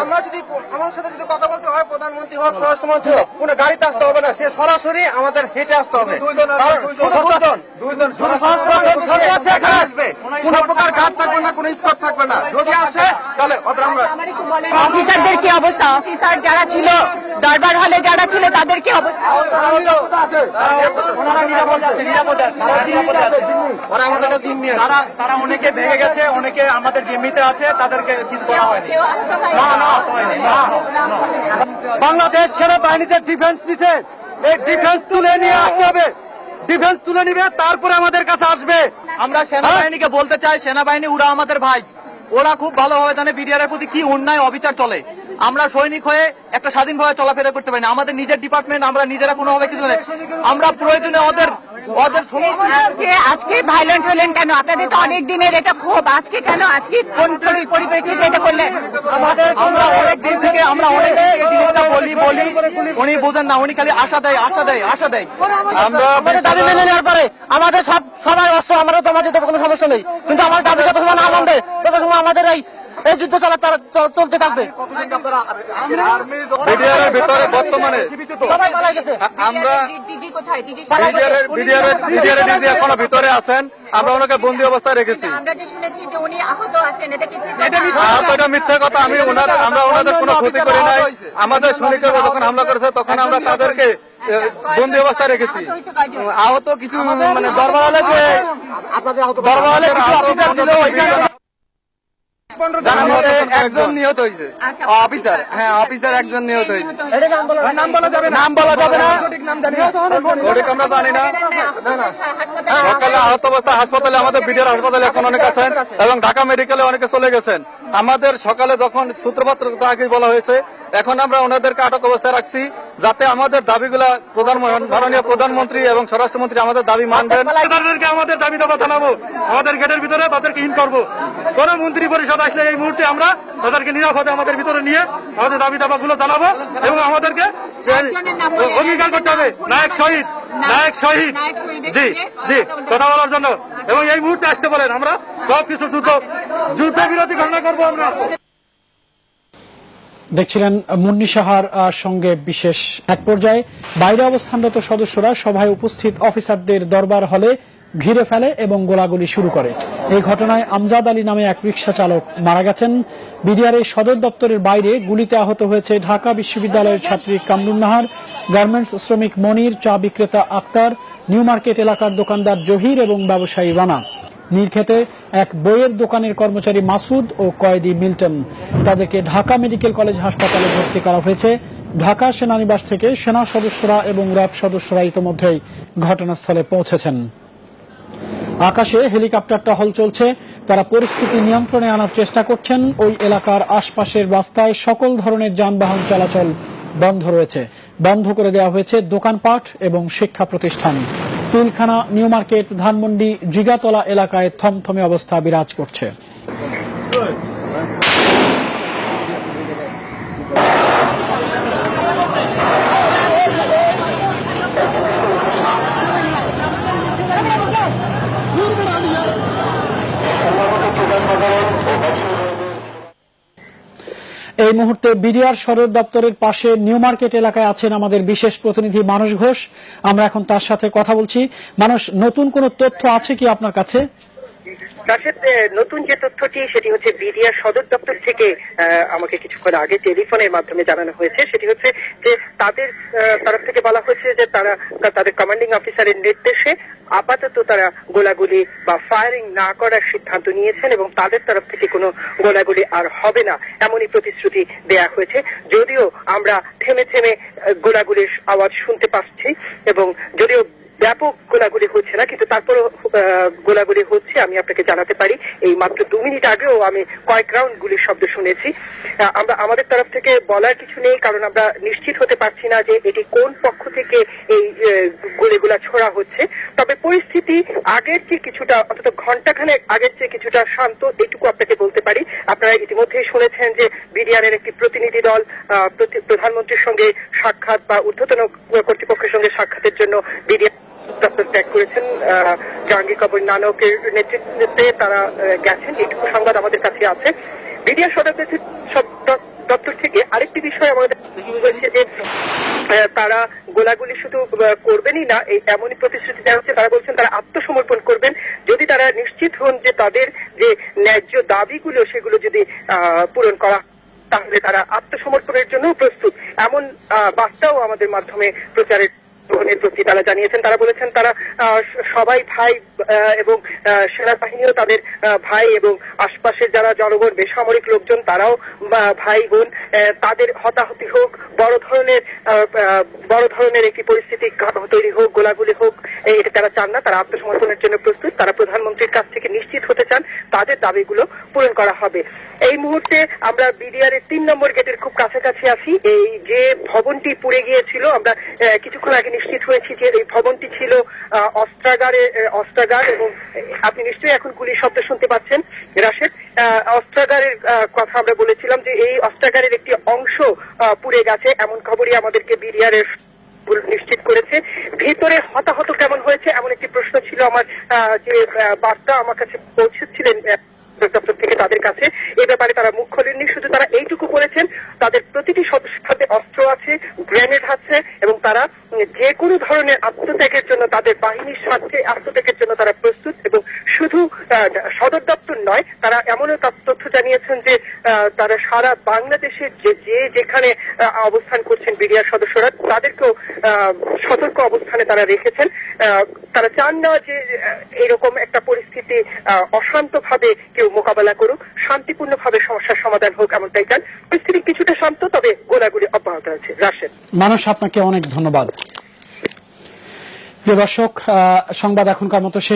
আমরা যদি আমার সাথে যদি কথা বলতে হয়, প্রধানমন্ত্রী হোক, স্বরাষ্ট্রমন্ত্রী হোক, কোনো গাড়িতে আসতে হবে না, সে সরাসরি আমাদের হেঁটে আসতে হবে। আসবে, কোনো প্রকার ঘাট থাকবে না, কোনো স্কট থাকবে না। যদি আসে তাহলে অফিসারদের কি অবস্থা? অফিসার যারা ছিল দরবার হলে যারা ছিল তাদের কি অবস্থা? তারা অনেকে ভেঙে গেছে, অনেকে আমাদের জিম্মিতে আছে, তাদেরকে কিছু করা হয়নি। বাংলাদেশ সেনাবাহিনী যে ডিফেন্স নিছে, এই ডিফেন্স তুলে নিয়ে আসতে হবে। ডিফেন্স তুলে নিবে, তারপরে আমাদের কাছে আসবে। আমরা সেনাবাহিনীকে বলতে চাই, সেনাবাহিনী ওরা আমাদের ভাই, ওরা খুব ভালোভাবে জানে বিডিআর এর প্রতি কি অন্যায় অবিচার চলে। আমরা সৈনিক হয়ে একটা স্বাধীনভাবে চলাফেরা করতে পারি না। আমাদের নিজের ডিপার্টমেন্ট, আমরা নিজেরা কোনোভাবে কিছু নেই। আমরা প্রয়োজনে ওদের আজকে ভায়োলেন্ট হলেন কেন? আপনাদের তো অনেক দিনের এটা ক্ষোভ, আজকে কেন? আজকে কোন পরিপ্রেক্ষিতে এটা করলেন? আমরা অনেক দিন থেকে এই জিনিসটা বলি, উনি বোঝেন না, উনি খালি আশা দেয়। আমরা দাবি মেনে নেওয়ার পরে আমাদের সবাই অস্ত্র, আমরা জমা দিতে কোনো সমস্যা নেই, কিন্তু আমার দাবি যত সময় না মানবে তত সময় আমাদের এই যুদ্ধ চলতে থাকবে। বর্তমানে সবাই পালাই গেছে। আমরা এখনো ভিতরে আছেন, আমরা ওনাকে বন্দী অবস্থায় রেখেছি। এটা মিথ্যা কথা। আমরা ওনাদের কোনো ক্ষতি করি নাই। আমাদের সৈনিকরা যখন হামলা করেছে তখন আমরা তাদেরকে বন্দী অবস্থায় রেখেছি। আহত কিছু মানে দরবার হলে কিছু অফিসার ছিল, একজন নিহত হয়েছে। অফিসার, হ্যাঁ অফিসার একজন নিহত হয়েছে। নাম বলা যাবে না, আমরা জানি না। সকালে আহত অবস্থায় হাসপাতালে, আমাদের বিডিআর হাসপাতালে এখন অনেক আছেন এবং ঢাকা মেডিকেলে অনেকে চলে গেছেন। আমাদের সকালে যখন সূত্রপাত আগে বলা হয়েছে, এখন আমরা ওনাদেরকে আটক অবস্থায় রাখছি, যাতে আমাদের দাবিগুলা মাননীয় প্রধানমন্ত্রী এবং স্বরাষ্ট্রমন্ত্রী আমাদের দাবি মানবেন। আমাদের দাবি দাবা জানাবো, আমাদের গেটের ভিতরে তাদেরকে ইন করবো। কোন মন্ত্রী পরিষদ আসলে এই মুহূর্তে আমরা তাদেরকে নিরাপদে আমাদের ভিতরে নিয়ে আমাদের দাবি দাবা গুলো জানাবো এবং আমাদেরকে অঙ্গীকার করতে হবে নায়ক শহীদ জি কথা বলার জন্য। এবং এই মুহূর্তে আসতে বলেন, আমরা সবকিছু যুদ্ধ বিরতি ঘোষণা করবো। আমরা দেখছিলেন মুন্নি সাহার সঙ্গে বিশেষ এক পর্যায়ে বাইরে অবস্থানরত সদস্যরা সভায় উপস্থিত অফিসারদের দরবার হলে ঘিরে ফেলে এবং গোলাগুলি শুরু করে। এই ঘটনায় আমজাদ আলী নামে এক রিকশা চালক মারা গেছেন। বিডিআরের সদর দপ্তরের বাইরে গুলিতে আহত হয়েছে ঢাকা বিশ্ববিদ্যালয়ের ছাত্রী কামরুন নাহার, গার্মেন্টস শ্রমিক মনির, চা বিক্রেতা আক্তার, নিউ মার্কেট এলাকার দোকানদার জহির এবং ব্যবসায়ী রানা। নীলক্ষেতে এক বইয়ের দোকানের কর্মচারী মাসুদ ও কয়েদি মিল্টন। তাদেরকে ঢাকা মেডিকেল কলেজ হাসপাতালে ভর্তি করা হয়েছে। ঢাকা সেনানিবাস থেকে সেনা সদস্যরা এবং র্যাব সদস্যরা ইতিমধ্যেই ঘটনাস্থলে পৌঁছেছেন। আকাশে হেলিকপ্টার টহল চলছে, তারা পরিস্থিতি নিয়ন্ত্রণে আনার চেষ্টা করছেন। ওই এলাকার আশপাশের রাস্তায় সকল ধরনের যানবাহন চলাচল বন্ধ রয়েছে। বন্ধ করে দেওয়া হয়েছে দোকানপাট এবং শিক্ষা প্রতিষ্ঠান। পিলখানা, নিউ মার্কেট, ধানমন্ডি, জিগাতলা এলাকায় থমথমে অবস্থা বিরাজ করছে। এই মুহূর্তে বিডিআর সদর দপ্তরের পাশে নিউ মার্কেট এলাকায় আছেন আমাদের বিশেষ প্রতিনিধি মানস ঘোষ। আমরা এখন তার সাথে কথা বলছি। মানস, নতুন কোনো তথ্য আছে কি আপনার কাছে? নতুন যে তথ্যটি সেটি হচ্ছে বিডিআর সদর দপ্তর থেকে আমাকে কিছুক্ষণ আগে টেলিফোনের মাধ্যমে জানানো হয়েছে। সেটি হচ্ছে যে তাদের তরফ থেকে বলা হয়েছে যে তারা তাদের কমান্ডিং অফিসারের নির্দেশে আপাতত তারা গোলাগুলি বা ফায়ারিং না করার সিদ্ধান্ত নিয়েছেন এবং তাদের তরফ থেকে কোনো গোলাগুলি আর হবে না, এমনই প্রতিশ্রুতি দেয়া হয়েছে। যদিও আমরা থেমে থেমে গোলাগুলির আওয়াজ শুনতে পাচ্ছি এবং যদিও ব্যাপক গোলাগুলি হচ্ছে না, কিন্তু তারপরও গোলাগুলি হচ্ছে। আমি আপনাকে জানাতে পারি এই মাত্র 2 মিনিট আগেও আমি কয়েক রাউন্ড গুলির শব্দ শুনেছি। আমরা আমাদের তরফ থেকে বলার কিছু নেই, কারণ আমরা নিশ্চিত হতে পারছি না যে এটি কোন পক্ষ থেকে এই গুলিগুলা ছোড়া হচ্ছে। তবে পরিস্থিতি আগের চেয়ে কিছুটা, অন্তত ঘন্টাখানেক আগের চেয়ে কিছুটা শান্ত, এটুকু আপনাকে বলতে পারি। আপনারা ইতিমধ্যেই শুনেছেন যে বিডিআর এর একটি প্রতিনিধি দল প্রধানমন্ত্রীর সঙ্গে সাক্ষাৎ বা ঊর্ধ্বতন কর্তৃপক্ষের সঙ্গে সাক্ষাতের জন্য বিডিআর দপ্তর ত্যাগ করেছেন। জাহাঙ্গীর কবির নানকের নেতৃত্বে তারা গেছেন, এইটুকু সংবাদ আমাদের কাছে আছে। বিডিআর সদর আরেকটি বিষয় আমাদের হয়েছে যে তারা গোলাগুলি শুধু করবেনই না, এই এমনই প্রতিশ্রুতি দেওয়া হচ্ছে, তারা বলছেন তারা আত্মসমর্পণ করবেন যদি তারা নিশ্চিত হন যে তাদের যে ন্যায্য দাবিগুলো সেগুলো যদি পূরণ করা, তাহলে তারা আত্মসমর্পণের জন্য প্রস্তুত। এমন বার্তাও আমাদের মাধ্যমে প্রচারের গ্রহণের প্রতি তারা জানিয়েছেন। তারা বলেছেন তারা সবাই ভাই এবং সেনাবাহিনীও তাদের ভাই, এবং আশপাশের যারা জনগণ বেসামরিক লোকজন তারাও ভাই বোন, তাদের হতাহতি হোক, বড় ধরনের একটি পরিস্থিতি তৈরি হোক, গোলাগুলি হোক, এটা তারা চান না। তারা আত্মসমর্পণের জন্য প্রস্তুত। তারা প্রধানমন্ত্রীর কাছ থেকে নিশ্চিত হতে চান তাদের দাবিগুলো পূরণ করা হবে। এই মুহূর্তে আমরা বিডিআর এর 3 নম্বর গেটের খুব কাছাকাছি আছি। এই যে ভবনটি পুড়ে গিয়েছিল, আমরা কিছুক্ষণ আগে নিশ্চিত হয়েছি যে এই ভবনটি ছিল অস্ত্রাগার, এবং আপনি নিশ্চয়ই এখন গুলির শব্দ শুনতে পাচ্ছেন রাশেদ। অস্ত্রাগারের কথা আমরা বলেছিলাম যে এই অস্ত্রাগারের একটি অংশ পুড়ে গেছে, এমন খবরই আমাদেরকে বিডিআর এর নিশ্চিত করেছে। ভিতরে হতাহত কেমন হয়েছে এমন একটি প্রশ্ন ছিল আমার, যে বার্তা আমার কাছে পৌঁছেছিলেন দপ্তর থেকে তাদের কাছে। এ ব্যাপারে তারা মুখ খোলেননি, শুধু তারা এইটুকু বলেছেন তাদের প্রতিটি সদস্যের হাতে অস্ত্র আছে, গ্রেনেড আছে, এবং তারা যে কোনো ধরনের আত্মত্যাগের জন্য, তাদের বাহিনীর স্বার্থে আত্মত্যাগের জন্য তারা প্রস্তুত। এবং শুধু সদর দপ্তর নয়, তারা এমনও তথ্য জানিয়েছেন যে তারা সারা বাংলাদেশের যেখানে অবস্থান করছেন বিডিআর সদস্যরা, তাদেরকেও সতর্ক অবস্থানে তারা রেখেছেন। তারা চান না যে এরকম একটা পরিস্থিতি অশান্তভাবে কেউ মোকাবেলা করুক, শান্তিপূর্ণভাবে সমস্যার সমাধান হোক, এমনটাই চান। পরিস্থিতি কিছুটা শান্ত, তবে গোলাগুলি অব্যাহত আছে। রাশেদ, মানুষ, আপনাকে অনেক ধন্যবাদ। প্রিয় দর্শক, সংবাদ এখনকার মতো শেষ।